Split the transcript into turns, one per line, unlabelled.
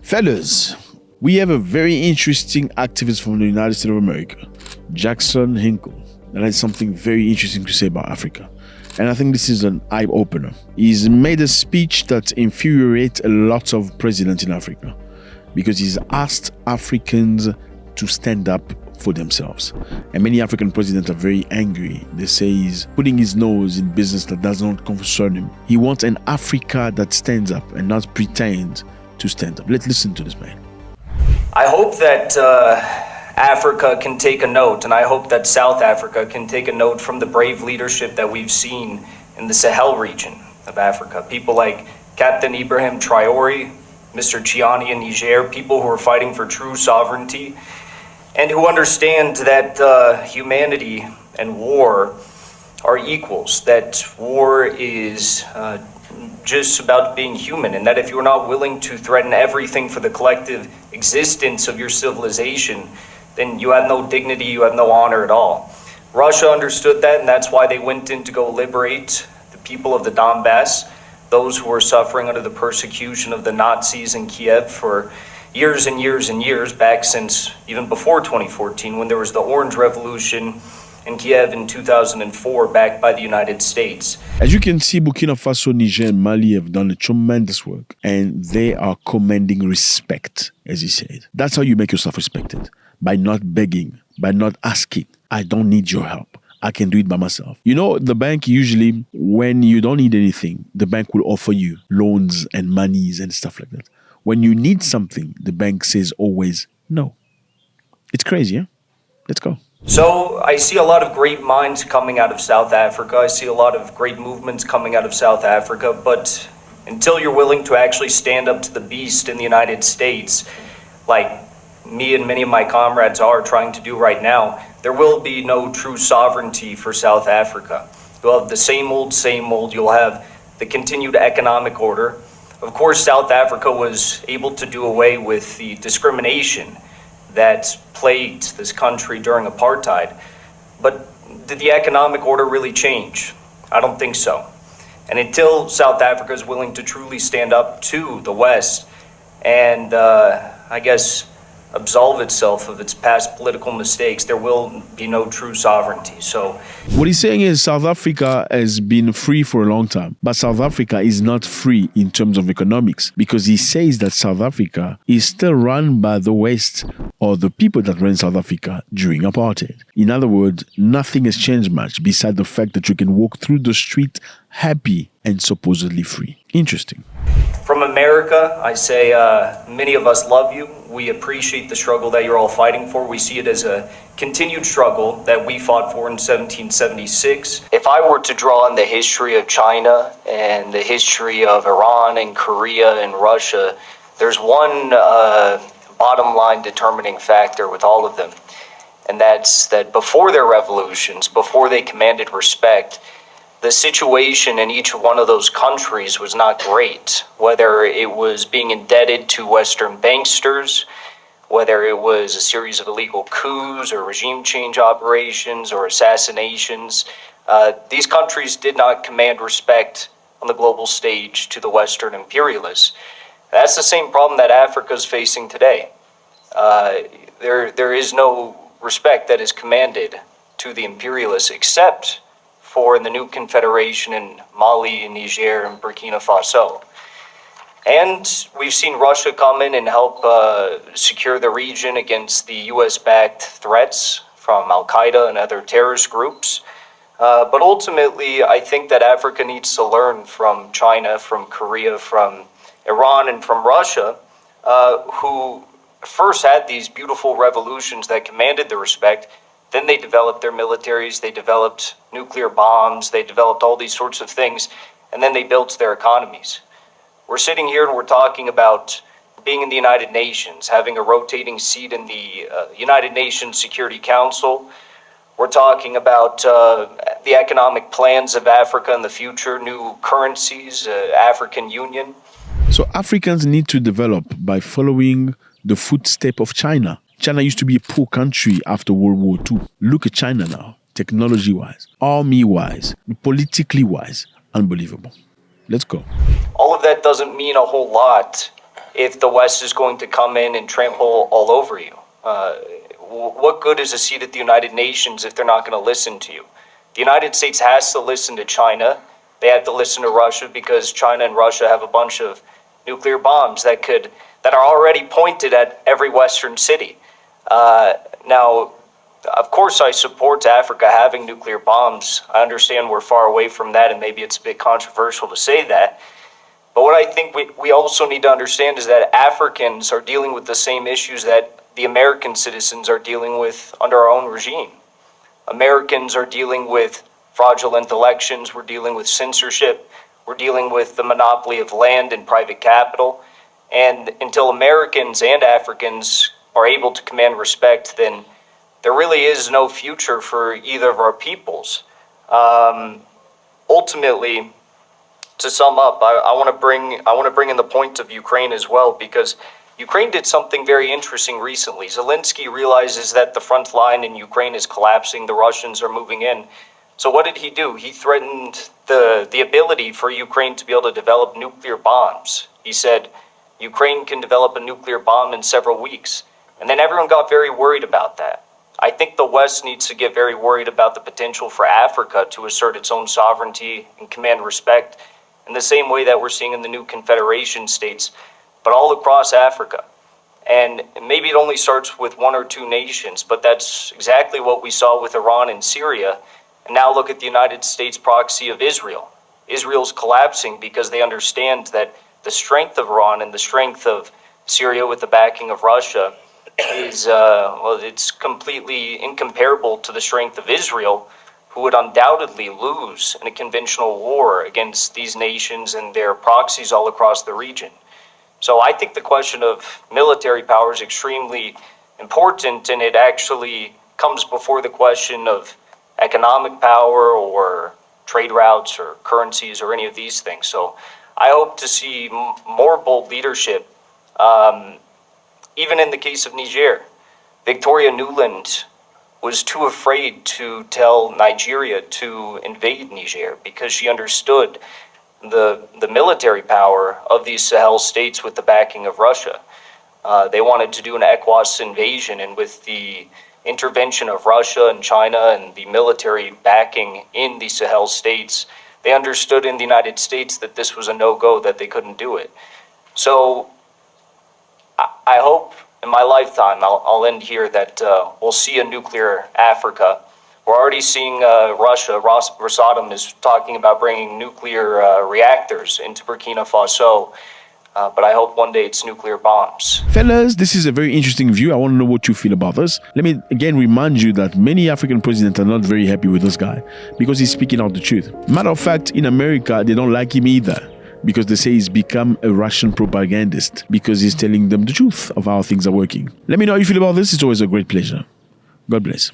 Fellas, we have a very interesting activist from the United States of America, Jackson Hinkle, that has something very interesting to say about Africa. And I think this is an eye-opener. He's made a speech that infuriates a lot of presidents in Africa because he's asked Africans to stand up for themselves. And many African presidents are very angry. They say he's putting his nose in business that does not concern him. He wants an Africa that stands up and not pretends to stand up. Let's listen to this man.
I hope that Africa can take a note, and I hope that South Africa can take a note from the brave leadership that we've seen in the Sahel region of Africa. People like Captain Ibrahim Traoré, Mr. Chiani in Niger, people who are fighting for true sovereignty and who understand that humanity and war are equals, that war is just about being human, and that if you're not willing to threaten everything for the collective existence of your civilization, then you have no dignity, you have no honor at all. Russia understood that, and that's why they went in to go liberate the people of the Donbass, those who were suffering under the persecution of the Nazis in Kiev for years and years and years, back since even before 2014, when there was the Orange Revolution in Kiev in 2004, backed by the United States.
As you can see, Burkina Faso, Niger, and Mali have done a tremendous work, and they are commanding respect, as he said. That's how you make yourself respected, by not begging, by not asking. I don't need your help. I can do it by myself. You know, the bank usually, when you don't need anything, the bank will offer you loans and monies and stuff like that. When you need something, the bank says always no. It's crazy, huh? Let's go.
So I see a lot of great minds coming out of South Africa. I see a lot of great movements coming out of South Africa. But until you're willing to actually stand up to the beast in the United States, like me and many of my comrades are trying to do right now, there will be no true sovereignty for South Africa. You'll have the same old, you'll have the continued economic order. Of course, South Africa was able to do away with the discrimination that plagued this country during apartheid. But did the economic order really change? I don't think so. And until South Africa is willing to truly stand up to the West and, I guess, absolve itself of its past political mistakes, there will be no true sovereignty. So
what he's saying is South Africa has been free for a long time, but South Africa is not free in terms of economics, because he says that South Africa is still run by the West, or the people that ran South Africa during apartheid. In other words, nothing has changed much beside the fact that you can walk through the street happy and supposedly free. Interesting.
From America, I say many of us love you. We appreciate the struggle that you're all fighting for. We see it as a continued struggle that we fought for in 1776. If I were to draw on the history of China and the history of Iran and Korea and Russia, there's one bottom line determining factor with all of them. And that's that before their revolutions, before they commanded respect, the situation in each one of those countries was not great, whether it was being indebted to Western banksters, whether it was a series of illegal coups or regime change operations or assassinations. These countries did not command respect on the global stage to the Western imperialists. That's the same problem that Africa is facing today. There is no respect that is commanded to the imperialists except for the new confederation in Mali, Niger, and Burkina Faso. And we've seen Russia come in and help secure the region against the US-backed threats from Al-Qaeda and other terrorist groups. But ultimately, I think that Africa needs to learn from China, from Korea, from Iran, and from Russia, who first had these beautiful revolutions that commanded the respect. Then they developed their militaries, they developed nuclear bombs, they developed all these sorts of things, and then they built their economies. We're sitting here and we're talking about being in the United Nations, having a rotating seat in the United Nations Security Council. We're talking about the economic plans of Africa in the future, new currencies, African Union.
So Africans need to develop by following the footstep of China. China used to be a poor country after World War II. Look at China now, technology-wise, army-wise, politically-wise. Unbelievable. Let's go.
All of that doesn't mean a whole lot if the West is going to come in and trample all over you? What good is a seat at the United Nations if they're not going to listen to you? The United States has to listen to China. They have to listen to Russia because China and Russia have a bunch of nuclear bombs that are already pointed at every Western city. Now, of course, I support Africa having nuclear bombs. I understand we're far away from that, and maybe it's a bit controversial to say that. But what I think we also need to understand is that Africans are dealing with the same issues that the American citizens are dealing with under our own regime. Americans are dealing with fraudulent elections. We're dealing with censorship. We're dealing with the monopoly of land and private capital. And until Americans and Africans are able to command respect, then there really is no future for either of our peoples. Ultimately, to sum up, I want to bring in the point of Ukraine as well, because Ukraine did something very interesting recently. Zelensky realizes that the front line in Ukraine is collapsing. The Russians are moving in. So what did he do? He threatened the ability for Ukraine to be able to develop nuclear bombs. He said, Ukraine can develop a nuclear bomb in several weeks. And then everyone got very worried about that. I think the West needs to get very worried about the potential for Africa to assert its own sovereignty and command respect in the same way that we're seeing in the new Confederation states, but all across Africa. And maybe it only starts with one or two nations, but that's exactly what we saw with Iran and Syria. And now look at the United States proxy of Israel. Israel's collapsing because they understand that the strength of Iran and the strength of Syria with the backing of Russia is, it's completely incomparable to the strength of Israel, who would undoubtedly lose in a conventional war against these nations and their proxies all across the region. So I think the question of military power is extremely important, and it actually comes before the question of economic power or trade routes or currencies or any of these things. So I hope to see more bold leadership, even in the case of Niger. Victoria Nuland was too afraid to tell Nigeria to invade Niger because she understood the military power of these Sahel states with the backing of Russia. They wanted to do an ECOWAS invasion, and with the intervention of Russia and China and the military backing in the Sahel states, they understood in the United States that this was a no-go, that they couldn't do it. So I hope in my lifetime, I'll end here, that we'll see a nuclear Africa. We're already seeing Russia. Rosatom is talking about bringing nuclear reactors into Burkina Faso. But I hope one day it's nuclear bombs.
Fellas, this is a very interesting view. I want to know what you feel about this. Let me again remind you that many African presidents are not very happy with this guy because he's speaking out the truth. Matter of fact, in America, they don't like him either, because they say he's become a Russian propagandist because he's telling them the truth of how things are working. Let me know how you feel about this. It's always a great pleasure. God bless.